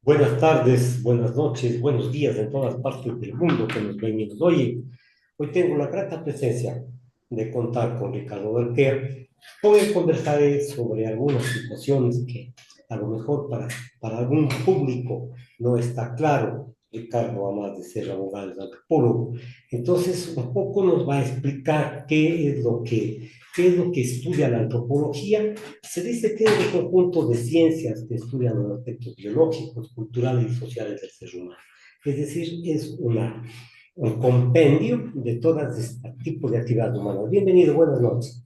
Buenas tardes, buenas noches, buenos días en todas partes del mundo que nos ven y nos oyen. Hoy tengo la grata presencia de contar con Ricardo Bertea. Poder conversar sobre algunas situaciones que a lo mejor para algún público no está claro. Ricardo, además de ser abogado, es antropólogo. Entonces, un poco nos va a explicar qué es lo que estudia la antropología. Se dice que es un conjunto de ciencias que estudian los aspectos biológicos, culturales y sociales del ser humano. Es decir, es un compendio de todos estos tipos de actividades humanas. Bienvenido, buenas noches.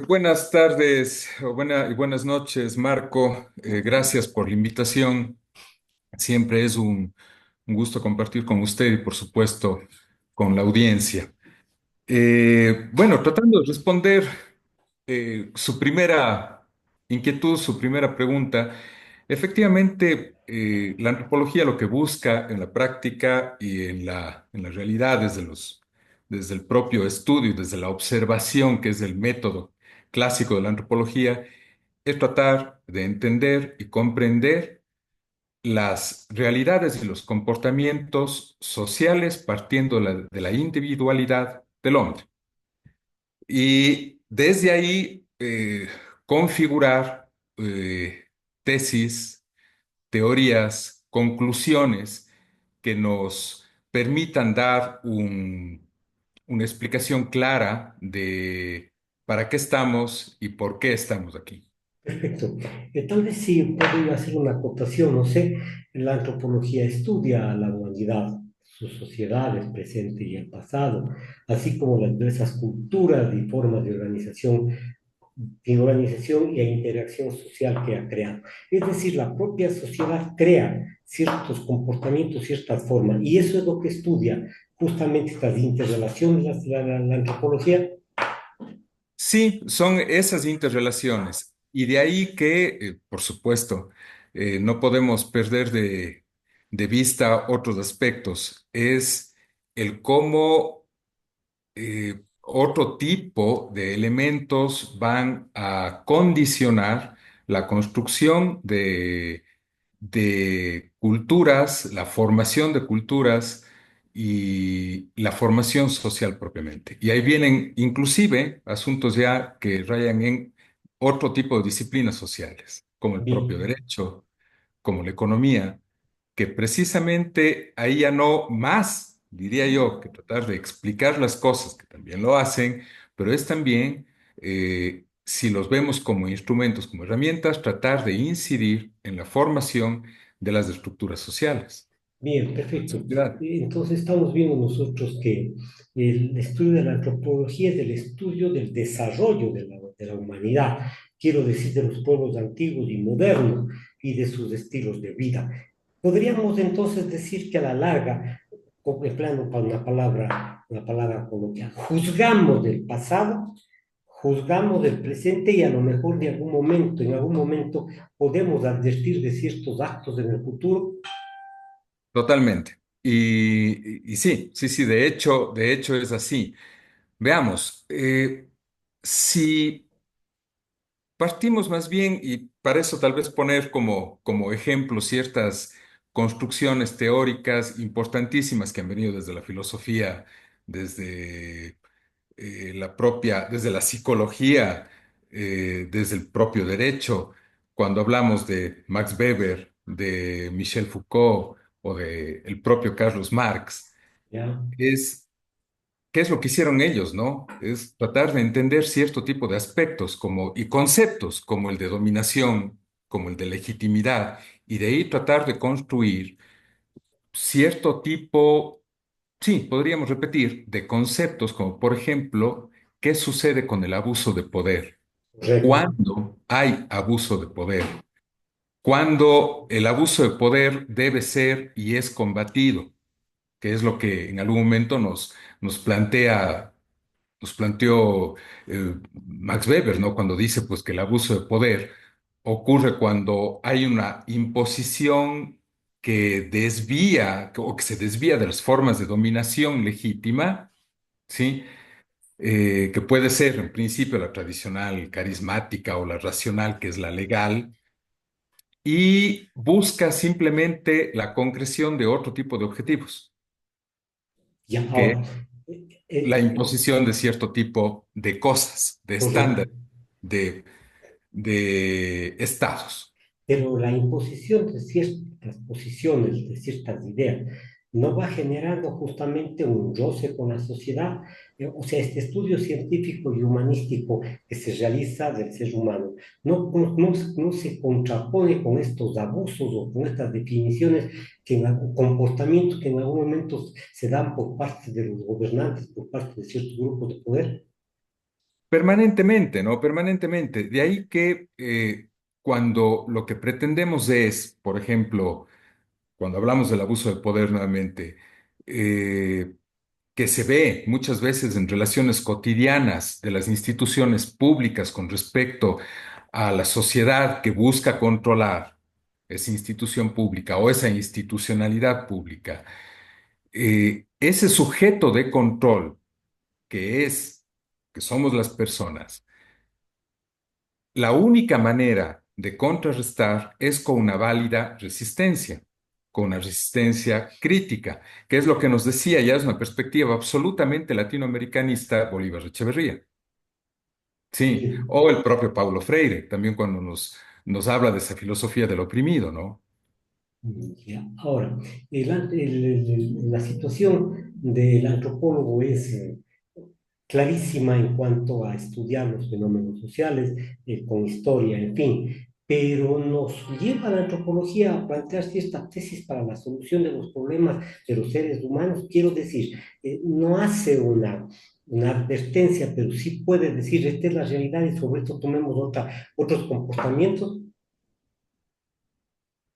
Buenas tardes y buenas noches, Marco. Gracias por la invitación. Siempre es un gusto compartir con usted y, por supuesto, con la audiencia. Bueno, tratando de responder su primera inquietud, su primera pregunta, efectivamente, la antropología lo que busca en la práctica y en la realidad desde el propio estudio y desde la observación, que es el método clásico de la antropología, es tratar de entender y comprender las realidades y los comportamientos sociales partiendo de la individualidad del hombre. Y desde ahí configurar tesis, teorías, conclusiones que nos permitan dar una explicación clara de para qué estamos y por qué estamos aquí. Perfecto. Tal vez sí puedo hacer una acotación, no sé, la antropología estudia a la humanidad, sus sociedades, presente y el pasado, así como las diversas culturas y formas de organización e interacción social que ha creado. Es decir, la propia sociedad crea ciertos comportamientos, ciertas formas, y eso es lo que estudia justamente estas interrelaciones, la antropología. Sí, son esas interrelaciones. Y de ahí que, por supuesto, no podemos perder de vista otros aspectos. Es el cómo otro tipo de elementos van a condicionar la construcción de culturas, la formación de culturas y la formación social propiamente. Y ahí vienen inclusive asuntos ya que rayan en otro tipo de disciplinas sociales, como el propio Bien, derecho, como la economía, que precisamente ahí ya no más, diría yo, que tratar de explicar las cosas, que también lo hacen, pero es también, si los vemos como instrumentos, como herramientas, tratar de incidir en la formación de las estructuras sociales, bien, de la perfecto. sociedad. Entonces estamos viendo nosotros que el estudio de la antropología es el estudio del desarrollo de la humanidad, quiero decir, de los pueblos antiguos y modernos y de sus estilos de vida. Podríamos entonces decir que a la larga, empleando para una palabra coloquial, juzgamos del pasado, juzgamos del presente y a lo mejor en algún momento podemos advertir de ciertos actos en el futuro. Totalmente. Y sí, sí, sí, de hecho es así. Veamos, si partimos más bien, y para eso tal vez poner como ejemplo ciertas construcciones teóricas importantísimas que han venido desde la filosofía, desde desde la psicología, desde el propio derecho, cuando hablamos de Max Weber, de Michel Foucault o de el propio Carlos Marx, ¿Ya? es ¿qué es lo que hicieron ellos, no? Es tratar de entender cierto tipo de aspectos y conceptos como el de dominación, como el de legitimidad, y de ahí tratar de construir cierto tipo, sí, podríamos repetir, de conceptos como, por ejemplo, ¿qué sucede con el abuso de poder? Correcto. ¿Cuándo hay abuso de poder? ¿Cuándo el abuso de poder debe ser y es combatido? Que es lo que en algún momento nos plantea nos planteó Max Weber, ¿no? Cuando dice pues que el abuso de poder ocurre cuando hay una imposición que desvía o que se desvía de las formas de dominación legítima, ¿sí? Que puede ser en principio la tradicional carismática o la racional, que es la legal, y busca simplemente la concreción de otro tipo de objetivos, Ya, que ahora, es eh, la eh, imposición de cierto tipo de cosas, de correcto. estándares, de estados. Pero la imposición de ciertas posiciones, de ciertas ideas, no va generando justamente un roce con la sociedad. O sea, este estudio científico y humanístico que se realiza del ser humano no se contrapone con estos abusos o con estas definiciones, comportamientos que en algún momento se dan por parte de los gobernantes, por parte de ciertos grupos de poder. Permanentemente, ¿no? Permanentemente. De ahí que cuando lo que pretendemos es, por ejemplo, cuando hablamos del abuso de poder nuevamente, eh, que se ve muchas veces en relaciones cotidianas de las instituciones públicas con respecto a la sociedad que busca controlar esa institución pública o esa institucionalidad pública, ese sujeto de control que somos las personas, la única manera de contrarrestar es con una válida resistencia, con una resistencia crítica, que es lo que nos decía ya es una perspectiva absolutamente latinoamericanista Bolívar Echeverría. Sí, Sí. o el propio Paulo Freire, también cuando nos habla de esa filosofía del oprimido, ¿no? Ya. Ahora, la situación del antropólogo es clarísima en cuanto a estudiar los fenómenos sociales, con historia, en fin, pero nos lleva a la antropología a plantear ciertas tesis para la solución de los problemas de los seres humanos. Quiero decir, no hace una advertencia, pero sí puede decir, esta es la realidad y sobre esto tomemos otros comportamientos.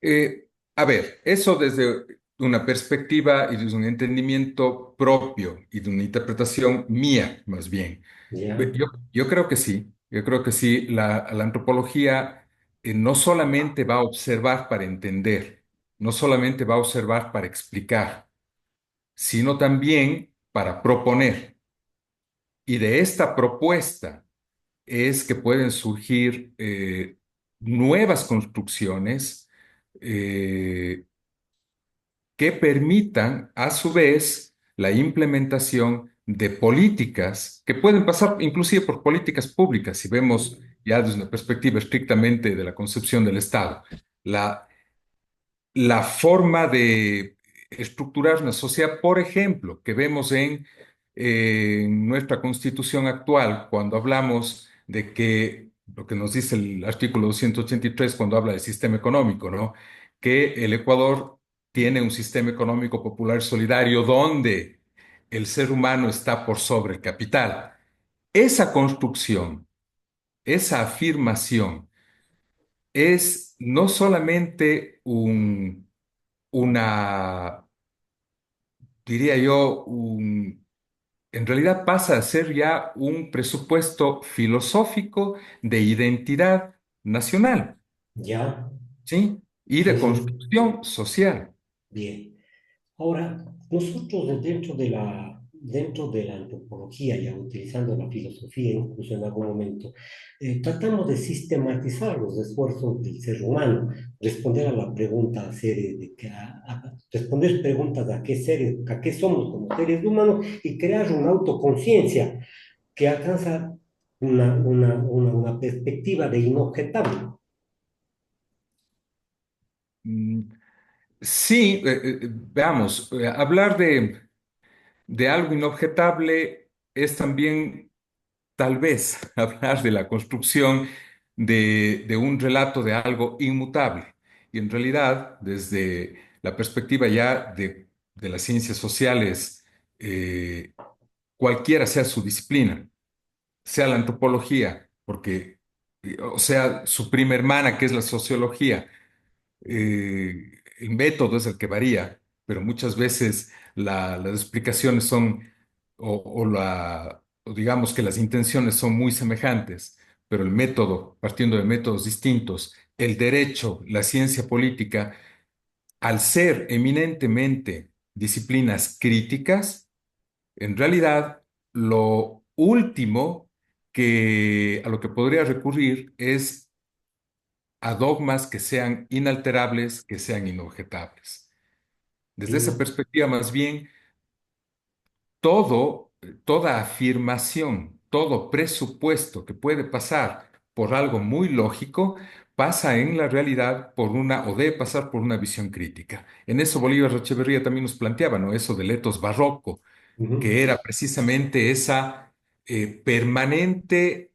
Eh, a ver, eso desde una perspectiva y desde un entendimiento propio y de una interpretación mía, más bien. Ya, Yo creo que sí, yo creo que sí. La antropología no solamente va a observar para entender, no solamente va a observar para explicar, sino también para proponer. Y de esta propuesta es que pueden surgir nuevas construcciones eh, que permitan, a su vez, la implementación de políticas que pueden pasar inclusive por políticas públicas, si vemos ya desde una perspectiva estrictamente de la concepción del Estado. La, la forma de estructurar una sociedad, por ejemplo, que vemos en nuestra constitución actual, cuando hablamos de que, lo que nos dice el artículo 283 cuando habla del sistema económico, ¿no? Que el Ecuador tiene un sistema económico popular solidario donde el ser humano está por sobre el capital. Esa construcción, esa afirmación es no solamente una, diría yo, en realidad pasa a ser ya un presupuesto filosófico de identidad nacional, ya, ¿sí? Y sí, de sí, construcción social. bien. Ahora, nosotros dentro de la antropología, ya utilizando la filosofía incluso en algún momento, tratamos de sistematizar los esfuerzos del ser humano, responder a la pregunta responder preguntas a qué somos como seres humanos y crear una autoconciencia que alcanza una perspectiva de inobjetable. Mm, Sí, veamos, hablar de algo inobjetable es también tal vez hablar de la construcción de un relato de algo inmutable. Y en realidad, desde la perspectiva ya de las ciencias sociales, eh, cualquiera sea su disciplina, sea la antropología, porque, o sea, su prima hermana, que es la sociología, el método es el que varía, pero muchas veces las explicaciones son, o digamos que las intenciones son muy semejantes, pero el método, partiendo de métodos distintos, el derecho, la ciencia política, al ser eminentemente disciplinas críticas, en realidad lo último a lo que podría recurrir es a dogmas que sean inalterables, que sean inobjetables. Desde esa Sí. perspectiva, más bien, toda afirmación, todo presupuesto que puede pasar por algo muy lógico, pasa en la realidad por una, o debe pasar por una visión crítica. En eso Bolívar Echeverría también nos planteaba, ¿no? Eso del etos barroco, Ujú. que era precisamente esa permanente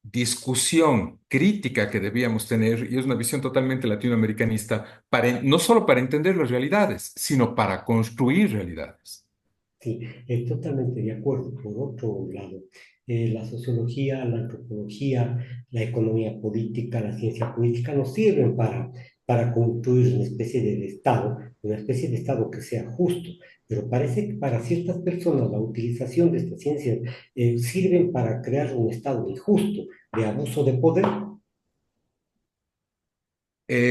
discusión crítica que debíamos tener, y es una visión totalmente latinoamericanista, no solo para entender las realidades, sino para construir realidades. Sí, totalmente de acuerdo. Por otro lado, la sociología, la antropología, la economía política, la ciencia política nos sirven para construir una especie de Estado que sea justo. Pero parece que para ciertas personas la utilización de estas ciencias sirven para crear un Estado injusto, de abuso de poder.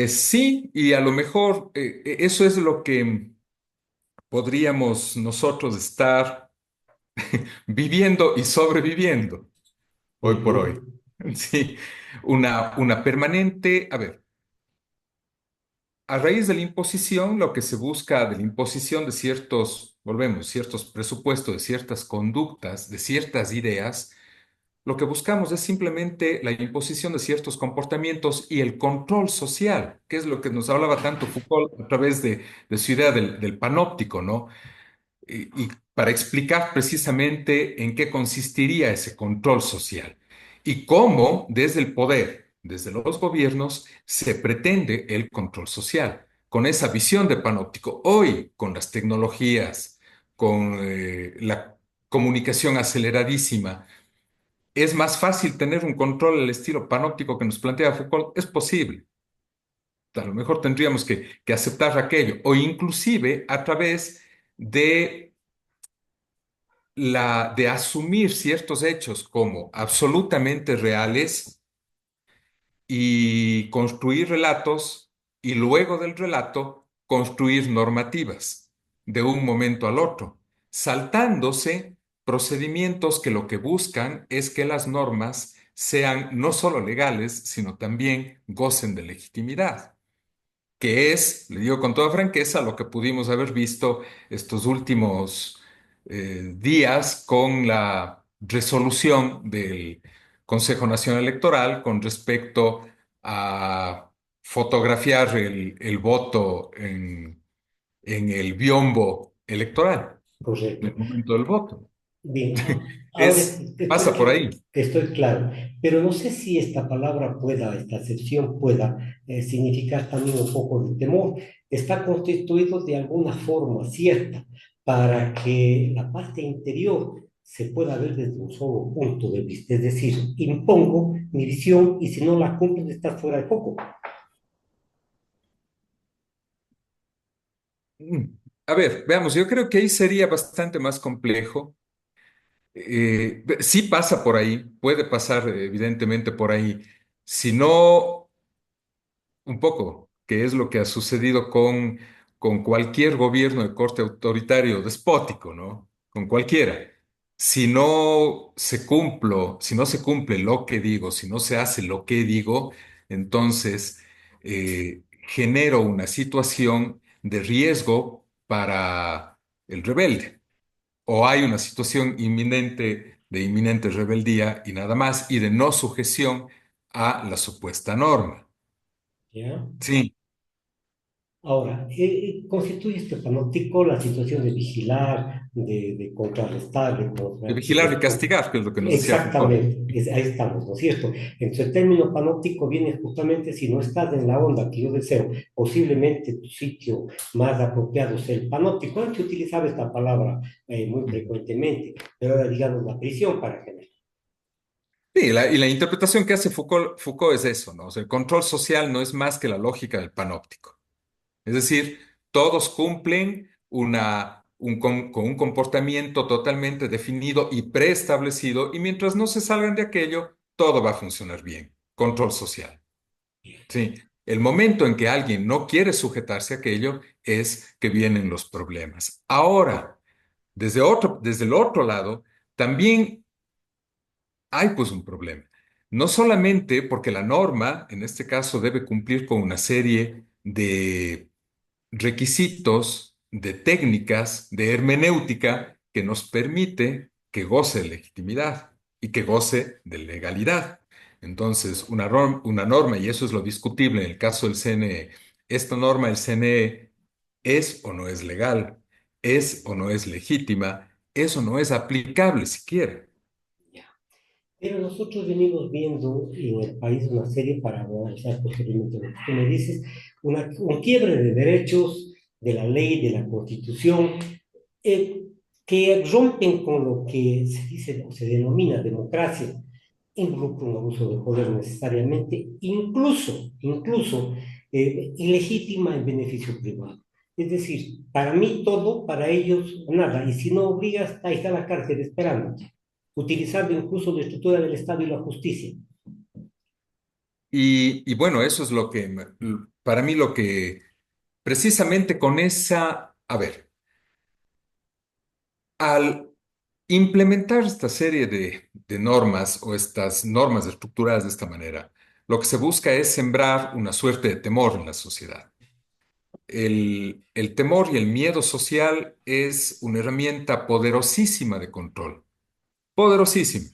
Sí, y a lo mejor eso es lo que podríamos nosotros estar viviendo y sobreviviendo hoy por hoy. Ujú. Sí, una permanente, a ver, a raíz de la imposición, lo que se busca de la imposición de ciertos, volvemos, ciertos presupuestos, de ciertas conductas, de ciertas ideas, lo que buscamos es simplemente la imposición de ciertos comportamientos y el control social, que es lo que nos hablaba tanto Foucault a través de su idea del panóptico, ¿no? Y para explicar precisamente en qué consistiría ese control social y cómo desde el poder, desde los gobiernos, se pretende el control social. Con esa visión de panóptico, hoy con las tecnologías, con la comunicación aceleradísima, ¿es más fácil tener un control al estilo panóptico que nos plantea Foucault? Es posible. A lo mejor tendríamos que aceptar aquello, o inclusive a través de de asumir ciertos hechos como absolutamente reales y construir relatos y luego del relato construir normativas de un momento al otro, saltándose procedimientos que lo que buscan es que las normas sean no solo legales, sino también gocen de legitimidad, que es, le digo con toda franqueza, lo que pudimos haber visto estos últimos días con la resolución del Consejo Nacional Electoral con respecto a fotografiar el voto en el biombo electoral, en Correcto. el momento del voto. Bien, ahora Pasa por ahí. estoy claro, pero no sé si esta palabra pueda, esta acepción pueda significar también un poco de temor. Está constituido de alguna forma cierta para que la parte interior se pueda ver desde un solo punto de vista, es decir, impongo mi visión y si no la cumplo, está fuera de foco. Mm. A ver, veamos, yo creo que ahí sería bastante más complejo. Sí pasa por ahí, puede pasar evidentemente por ahí, si no un poco, que es lo que ha sucedido con cualquier gobierno de corte autoritario despótico, ¿no? Con cualquiera. Si no se cumple lo que digo, si no se hace lo que digo, entonces genero una situación de riesgo para el rebelde o hay una situación inminente de inminente rebeldía y nada más, y de no sujeción a la supuesta norma. ¿Ya? Sí, Ahora, constituye este panóptico la situación de vigilar, de contrarrestar, de de controlar, vigilar y castigar, que es lo que nos decía Foucault. exactamente, ahí estamos, ¿no es cierto? Entonces, el término panóptico viene justamente si no estás en la onda que yo deseo, posiblemente tu sitio más apropiado sea el panóptico. Antes utilizaba esta palabra muy Ujú. frecuentemente, pero ahora digamos la prisión para generar. Sí, y la interpretación que hace Foucault es eso, ¿no? O sea, el control social no es más que la lógica del panóptico. Es decir, todos cumplen con un comportamiento totalmente definido y preestablecido, y mientras no se salgan de aquello, todo va a funcionar bien. Control social. Sí. El momento en que alguien no quiere sujetarse a aquello es que vienen los problemas. Ahora, desde el otro lado, también hay pues un problema. No solamente porque la norma, en este caso, debe cumplir con una serie de requisitos, de técnicas, de hermenéutica que nos permite que goce de legitimidad y que goce de legalidad. Entonces, una norma, y eso es lo discutible en el caso del CNE, esta norma del CNE es o no es legal, es o no es legítima, eso no es aplicable siquiera. Ya. Pero nosotros venimos viendo en el país una serie, para analizar posteriormente lo que tú me dices, un quiebre de derechos, de la ley, de la constitución, eh, que rompen con lo que se dice o se denomina democracia, involucra un abuso de poder necesariamente, incluso ilegítima en beneficio privado. Es decir, para mí todo, para ellos nada. Y si no obligas, ahí está la cárcel esperándote, utilizando incluso la estructura del Estado y la justicia. Y bueno, eso es lo que, para mí, lo que precisamente con esa, a ver, al implementar esta serie de normas o estas normas estructuradas de esta manera, lo que se busca es sembrar una suerte de temor en la sociedad. El temor y el miedo social es una herramienta poderosísima de control, poderosísima,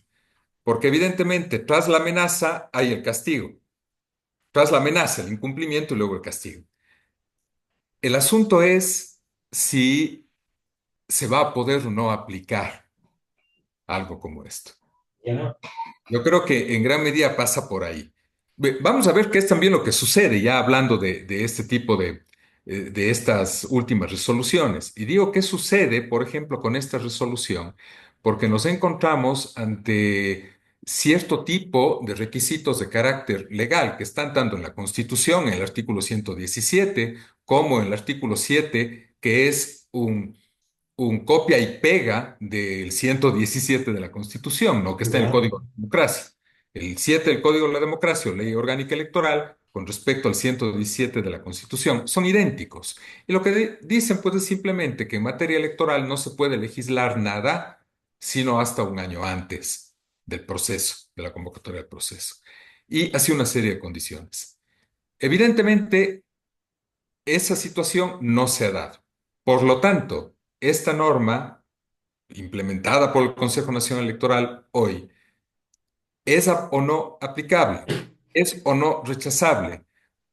porque evidentemente tras la amenaza hay el castigo, tras la amenaza el incumplimiento y luego el castigo. El asunto es si se va a poder o no aplicar algo como esto. ¿Ya? Yo creo que en gran medida pasa por ahí. Vamos a ver qué es también lo que sucede, ya hablando de este tipo de estas últimas resoluciones. Y digo qué sucede, por ejemplo, con esta resolución, porque nos encontramos ante cierto tipo de requisitos de carácter legal que están tanto en la Constitución, en el artículo 117, como en el artículo 7, que es un copia y pega del 117 de la Constitución, ¿no? Que está en el ¿Ya? Código de Democracia. El 7 del Código de la Democracia, o Ley Orgánica Electoral, con respecto al 117 de la Constitución, son idénticos. Y lo que dicen, pues, es simplemente que en materia electoral no se puede legislar nada sino hasta un año antes del proceso, de la convocatoria del proceso. Y así una serie de condiciones. Evidentemente, esa situación no se ha dado. Por lo tanto, esta norma implementada por el Consejo Nacional Electoral hoy, ¿es o no aplicable? ¿Es o no rechazable?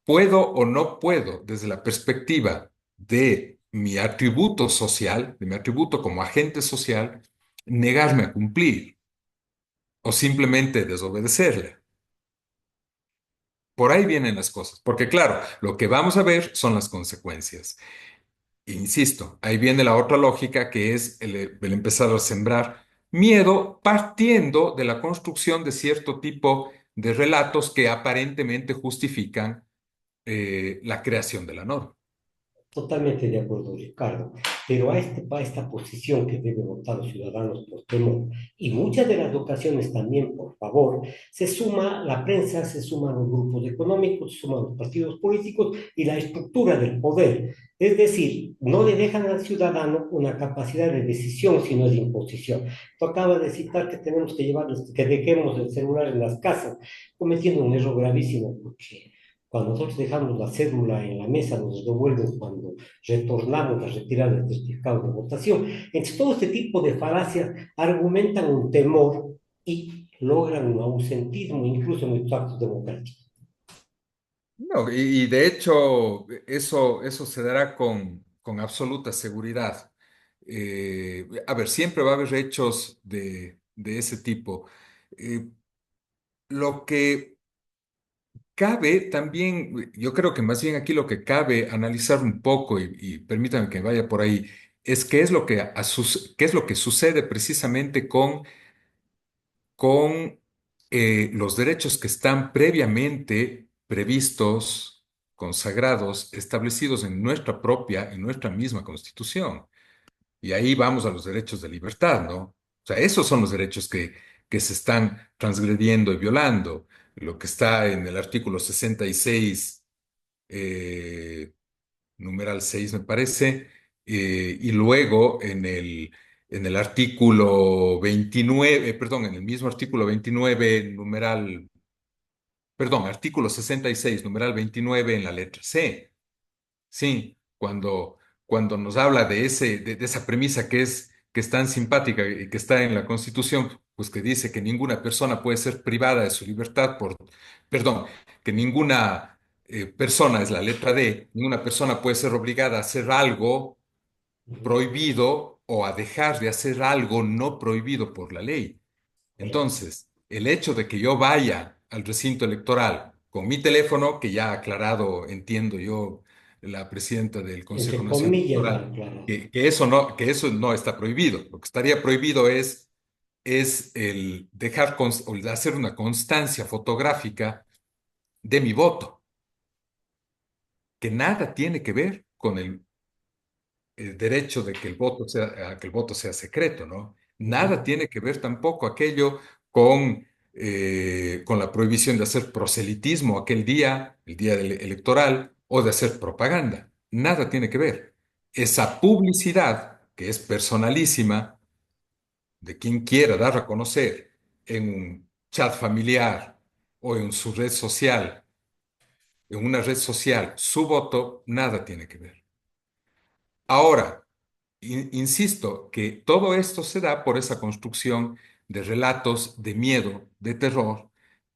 ¿Puedo o no puedo, desde la perspectiva de mi atributo social, de mi atributo como agente social, negarme a cumplir o simplemente desobedecerle? Por ahí vienen las cosas, porque claro, lo que vamos a ver son las consecuencias. Insisto, ahí viene la otra lógica que es el empezar a sembrar miedo partiendo de la construcción de cierto tipo de relatos que aparentemente justifican la creación de la norma. Totalmente de acuerdo, Ricardo. Pero a esta posición que deben votar los ciudadanos por temor, y muchas de las ocasiones también por favor, se suma la prensa, se suman los grupos económicos, se suman los partidos políticos y la estructura del poder. Es decir, no le dejan al ciudadano una capacidad de decisión, sino de imposición. Tú acabas de citar que tenemos que llevar, que dejemos el celular en las casas, cometiendo un error gravísimo, porque cuando nosotros dejamos la cédula en la mesa, nos devuelven cuando retornamos a retirar el certificado de votación. Entonces, todo este tipo de falacias argumentan un temor y logran un ausentismo, incluso en los actos democráticos. No, y de hecho eso se dará con absoluta seguridad. A ver, siempre va a haber hechos de ese tipo. Eh, lo que cabe también, yo creo que más bien aquí lo que cabe analizar un poco, y permítanme que vaya por ahí, es qué es lo que, qué es lo que sucede precisamente con los derechos que están previamente previstos, consagrados, establecidos en nuestra misma Constitución. Y ahí vamos a los derechos de libertad, ¿no? O sea, esos son los derechos que se están transgrediendo y violando. Lo que está en el artículo 66, eh, numeral 6 me parece, y luego en el artículo 29, perdón, en el mismo artículo 29, numeral perdón, artículo 66, numeral 29 en la letra C. Sí, cuando nos habla de esa premisa que es tan simpática y que está en la Constitución, pues que dice que ninguna persona puede ser privada de su libertad perdón, que ninguna persona, es la letra D, ninguna persona puede ser obligada a hacer algo Ujú. prohibido o a dejar de hacer algo no prohibido por la ley. Correcto. Entonces, el hecho de que yo vaya al recinto electoral con mi teléfono, que ya ha aclarado, entiendo yo, la presidenta del Consejo Entre Nacional comillas, Electoral, claro. que eso no está prohibido. Lo que estaría prohibido es el o el hacer una constancia fotográfica de mi voto, que nada tiene que ver con el derecho de que el voto sea, a que el voto sea secreto, ¿no? Nada Ujú. tiene que ver tampoco aquello con la prohibición de hacer proselitismo aquel día, el día electoral, o de hacer propaganda. Nada tiene que ver. Esa publicidad, que es personalísima, de quien quiera dar a conocer en un chat familiar o en su red social, en una red social, su voto, nada tiene que ver. Ahora, insisto que todo esto se da por esa construcción de relatos de miedo, de terror,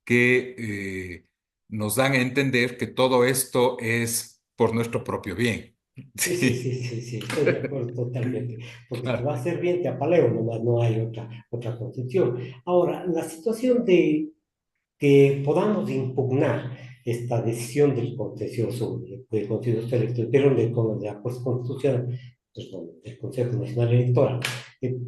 que nos dan a entender que todo esto es por nuestro propio bien. Sí, sí, Sí, sí, sí, sí, estoy de acuerdo totalmente. Porque te claro. va a hacer bien, te apaleo, nomás no hay otra concepción. Ahora, la situación de que podamos impugnar esta decisión del contencioso, del contencioso electoral, perdón, de la Corte Constitucional, perdón, del Consejo Nacional Electoral,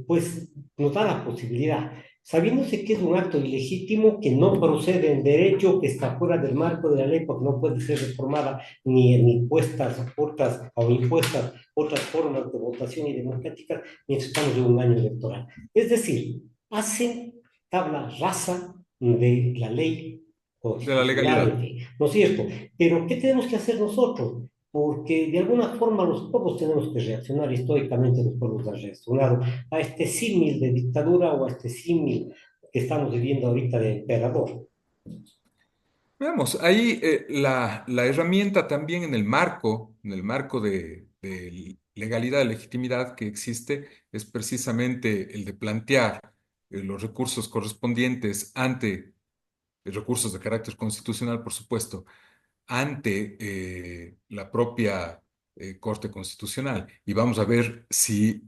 pues nos da la posibilidad, sabiéndose que es un acto ilegítimo, que no procede en derecho, que está fuera del marco de la ley, porque no puede ser reformada ni puestas otras o impuestas otras formas de votación y democráticas mientras estamos en un año electoral. Es decir, hacen tabla rasa de la ley De la constitucional, en legalidad. fin, ¿no es cierto? Pero, ¿qué tenemos que hacer nosotros? Porque de alguna forma los pueblos tenemos que reaccionar, históricamente los pueblos han reaccionado a este símil de dictadura o a este símil que estamos viviendo ahorita de emperador. Veamos, ahí la herramienta también en el marco de legalidad, legitimidad que existe, es precisamente el de plantear los recursos correspondientes ante recursos de carácter constitucional, por supuesto, ante la propia Corte Constitucional. Y vamos a ver si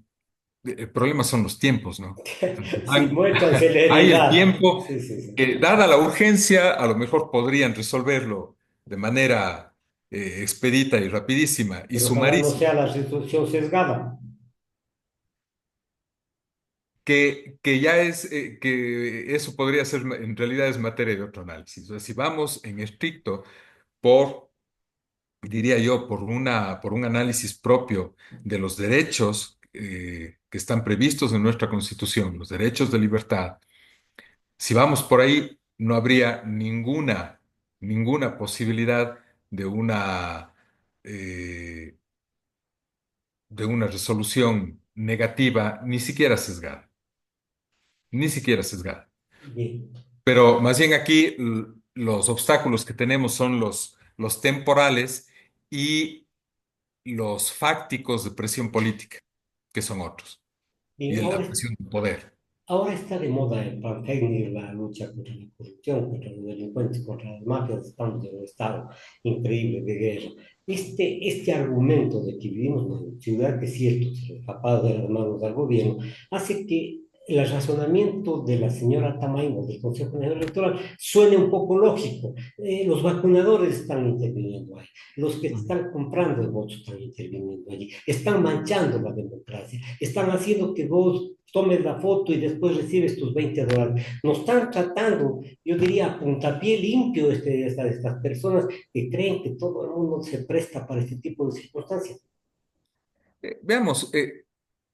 el problema son los tiempos, ¿no? Si muestran Hay el celeridad. tiempo Sí, sí, sí. que, dada la urgencia, a lo mejor podrían resolverlo de manera expedita y rapidísima y Pero ojalá no sumarísima, sea la resolución sesgada. que ya es, que eso podría ser, en realidad es materia de otro análisis. O sea, si vamos en estricto por, diría yo, por un análisis propio de los derechos que están previstos en nuestra Constitución, los derechos de libertad. Si vamos por ahí, no habría ninguna posibilidad de eh, de una resolución negativa, ni siquiera sesgada, ni siquiera sesgada. Bien. Pero más bien aquí los obstáculos que tenemos son los temporales y los fácticos de presión política, que son otros, y Bien, de la ahora presión de poder. ahora está de moda en Pantene la lucha contra la corrupción, contra los delincuentes, contra las mafias. Estamos en un estado increíble de guerra. Este argumento de que vivimos en una ciudad que es cierto, se le escapado de las manos al gobierno, hace que el razonamiento de la señora Tamayo del Consejo Nacional Electoral suene un poco lógico. Los vacunadores están interviniendo ahí, los que Ujú. están comprando el voto están interviniendo allí, están manchando la democracia, están haciendo que vos tomes la foto y después recibes tus $20. Nos están tratando, yo diría, a puntapié limpio estas personas que creen que todo el mundo se presta para este tipo de circunstancias. Veamos,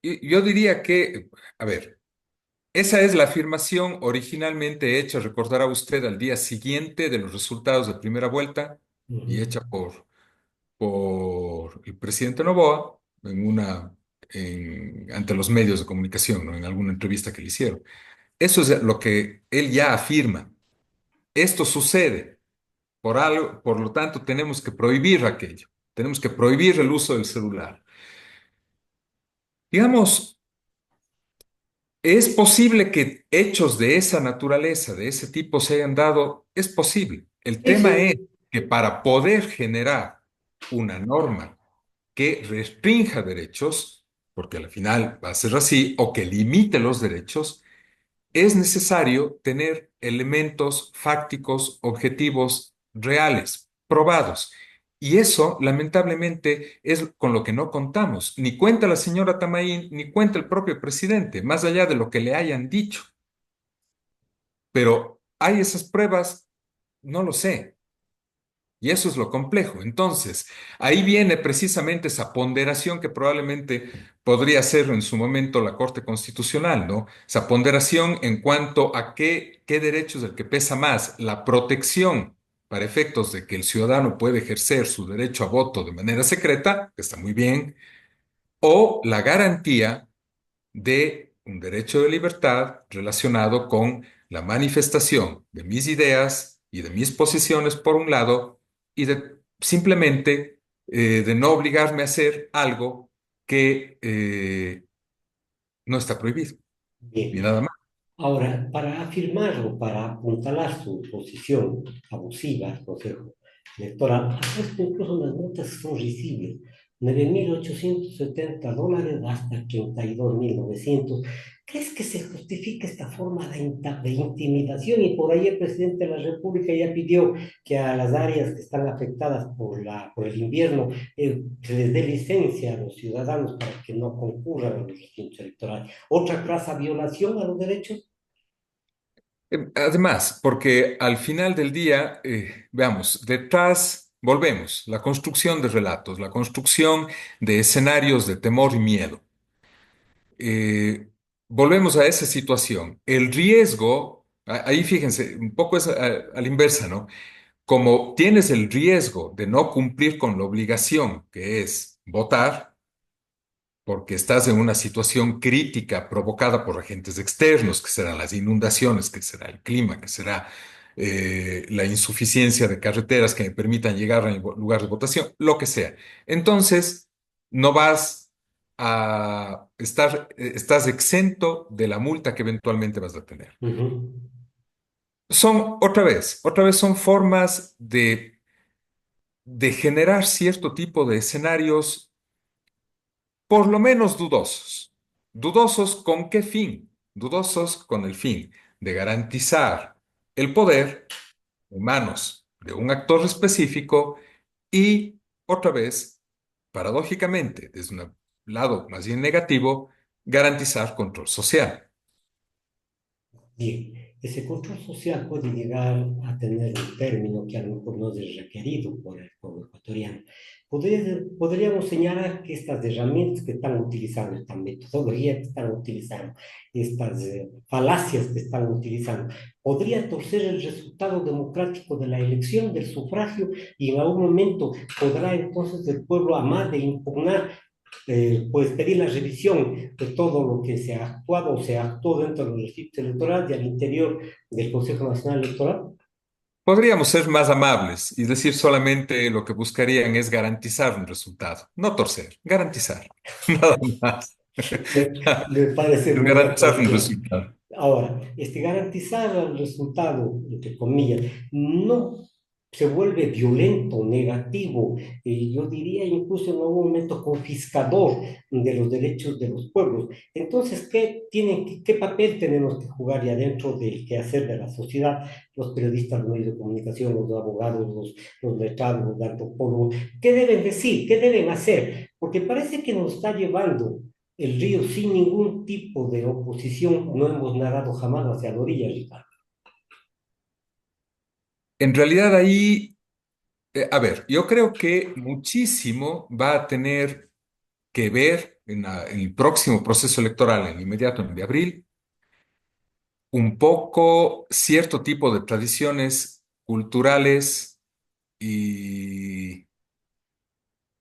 yo diría que, a ver, esa es la afirmación originalmente hecha, recordará usted, al día siguiente de los resultados de primera vuelta y hecha Ujú. por el presidente Noboa ante los medios de comunicación, ¿no? En alguna entrevista que le hicieron. Eso es lo que él ya afirma. Esto sucede. por algo, por lo tanto, tenemos que prohibir aquello. Tenemos que prohibir el uso del celular. Digamos, es posible que hechos de esa naturaleza, de ese tipo, se hayan dado. Es posible. El Sí, tema es sí, que para poder generar una norma que restrinja derechos, porque al final va a ser así, o que limite los derechos, es necesario tener elementos fácticos, objetivos, reales, probados. Y eso, lamentablemente, es con lo que no contamos. Ni cuenta la señora Tamaín, ni cuenta el propio presidente, más allá de lo que le hayan dicho. Pero ¿hay esas pruebas? No lo sé. Y eso es lo complejo. Entonces, ahí viene precisamente esa ponderación que probablemente podría hacer en su momento la Corte Constitucional, ¿no? Esa ponderación en cuanto a qué derecho es el que pesa más, la protección para efectos de que el ciudadano puede ejercer su derecho a voto de manera secreta, que está muy bien, o la garantía de un derecho de libertad relacionado con la manifestación de mis ideas y de mis posiciones por un lado y de simplemente de no obligarme a hacer algo que no está prohibido y bien. nada más. Ahora, para afirmar o para apuntalar su posición abusiva al Consejo Electoral, ha puesto incluso unas multas que son risibles, $9.870 hasta 32.900. ¿Crees que se justifica esta forma de intimidación? Y por ahí el presidente de la República ya pidió que a las áreas que están afectadas por el invierno se les dé licencia a los ciudadanos para que no concurran a los recintos electorales. ¿Otra clara violación a los derechos? Además, porque al final del día, veamos, detrás, volvemos, la construcción de relatos, la construcción de escenarios de temor y miedo. Volvemos a esa situación. El riesgo, ahí fíjense, un poco es a la inversa, ¿no? Como tienes el riesgo de no cumplir con la obligación que es votar, porque estás en una situación crítica provocada por agentes externos, que serán las inundaciones, que será el clima, que será la insuficiencia de carreteras que me permitan llegar al lugar de votación, lo que sea. Entonces, no vas a estar, estás exento de la multa que eventualmente vas a tener. Ujú. Son, otra vez son formas de generar cierto tipo de escenarios por lo menos dudosos. ¿Dudosos con qué fin? Dudosos con el fin de garantizar el poder en manos de un actor específico y, otra vez, paradójicamente, desde un lado más bien negativo, garantizar control social. Bien, ese control social puede llegar a tener un término que a lo mejor no es requerido por el pueblo ecuatoriano. Podríamos señalar que estas herramientas que están utilizando, esta metodología que están utilizando, estas falacias que están utilizando, podría torcer el resultado democrático de la elección, del sufragio, y en algún momento podrá entonces el pueblo, a más de impugnar, pues pedir la revisión de todo lo que se ha actuado o se actuó dentro de los recintos electorales y al interior del Consejo Nacional Electoral. Podríamos ser más amables y decir solamente lo que buscarían es garantizar un resultado, no torcer, garantizar, nada más. Me parece muy Garantizar un apropiado. resultado. Ahora, garantizar el resultado, entre comillas, no se vuelve violento, negativo, yo diría incluso en algún momento confiscador de los derechos de los pueblos. Entonces, qué papel tenemos que jugar ya dentro del quehacer de la sociedad? Los periodistas, los medios de comunicación, los abogados, los letrados, los antropólogos, ¿qué deben decir? ¿Qué deben hacer? Porque parece que nos está llevando el río sin ningún tipo de oposición, no hemos nadado jamás hacia la orilla, Ricardo. En realidad ahí, a ver, yo creo que muchísimo va a tener que ver en el próximo proceso electoral, en el inmediato, en el de abril, un poco cierto tipo de tradiciones culturales y,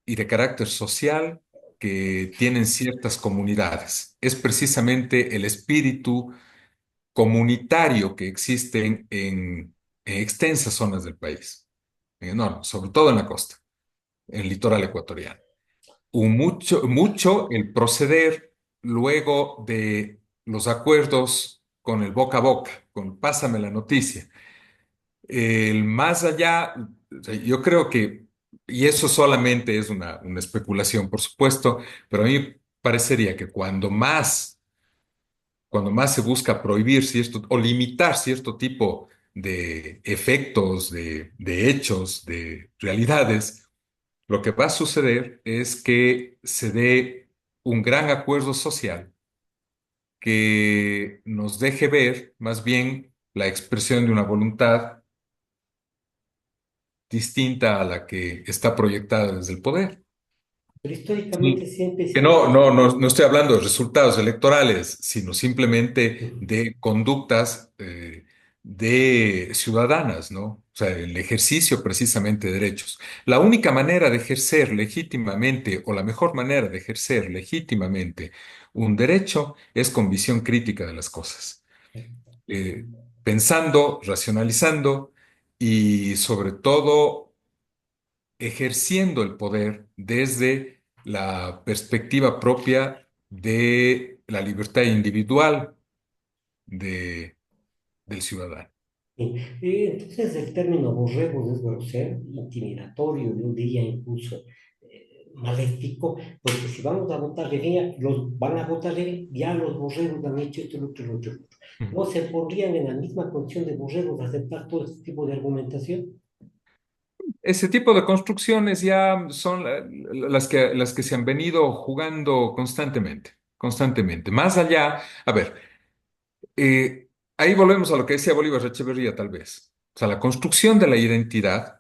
y de carácter social que tienen ciertas comunidades. Es precisamente el espíritu comunitario que existe en extensas zonas del país. no, sobre todo en la costa, en el litoral ecuatoriano. Mucho el proceder luego de los acuerdos con el boca a boca, con pásame la noticia. El más allá, o sea, yo creo que, y eso solamente es una especulación, por supuesto, pero a mí parecería que cuando más se busca prohibir cierto o limitar cierto tipo de efectos, de hechos, de realidades, lo que va a suceder es que se dé un gran acuerdo social que nos deje ver más bien la expresión de una voluntad distinta a la que está proyectada desde el poder. Pero históricamente Sí. siempre se Que ha hecho. no estoy hablando de resultados electorales, sino simplemente Ujú. de conductas de ciudadanas, ¿no? O sea, el ejercicio precisamente de derechos. La única manera de ejercer legítimamente, o la mejor manera de ejercer legítimamente un derecho es con visión crítica de las cosas. Eh, Pensando, racionalizando y sobre todo ejerciendo el poder desde la perspectiva propia de la libertad individual de, del ciudadano. Sí. Entonces el término borregos es grosero, intimidatorio, yo diría incluso maléfico, porque si vamos a votar Regueira, los van a votar Regueira, ya los borregos han hecho esto, lo otro, lo otro, lo otro. Mm. ¿No se pondrían en la misma condición de borregos a aceptar todo este tipo de argumentación? Ese tipo de construcciones ya son las que se han venido jugando constantemente, constantemente. Más allá, a ver, ahí volvemos a lo que decía Bolívar Echeverría, tal vez. O sea, la construcción de la identidad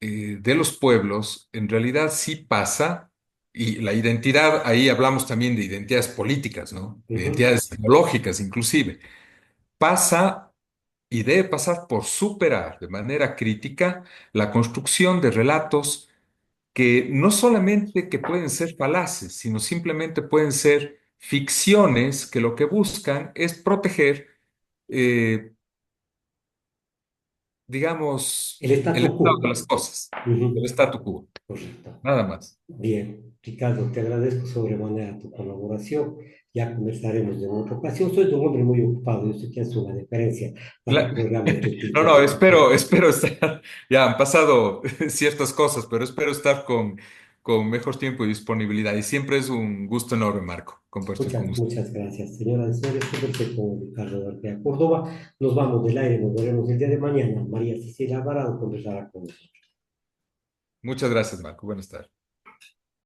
de los pueblos en realidad sí pasa, y la identidad, ahí hablamos también de identidades políticas, ¿no? Ujú. Identidades tecnológicas inclusive, pasa y debe pasar por superar de manera crítica la construcción de relatos que no solamente que pueden ser falaces, sino simplemente pueden ser ficciones que lo que buscan es proteger, eh, digamos, El el statu quo. estado de las cosas, Ujú. el statu quo, Correcto. nada más. Bien, Ricardo, te agradezco sobremanera tu colaboración. Ya conversaremos en otra ocasión. Soy un hombre muy ocupado. Yo sé que es una diferencia para el La- programa este No, tipo no, de cosas. espero estar, ya han pasado ciertas cosas, pero espero estar con mejor tiempo y disponibilidad. Y siempre es un gusto enorme, Marco, compartir con usted. Muchas gracias, señoras y señores. Conversé con Ricardo García Córdoba. Nos vamos del aire. Nos veremos el día de mañana. María Cecilia Alvarado conversará con nosotros. Muchas gracias, Marco. Buenas tardes.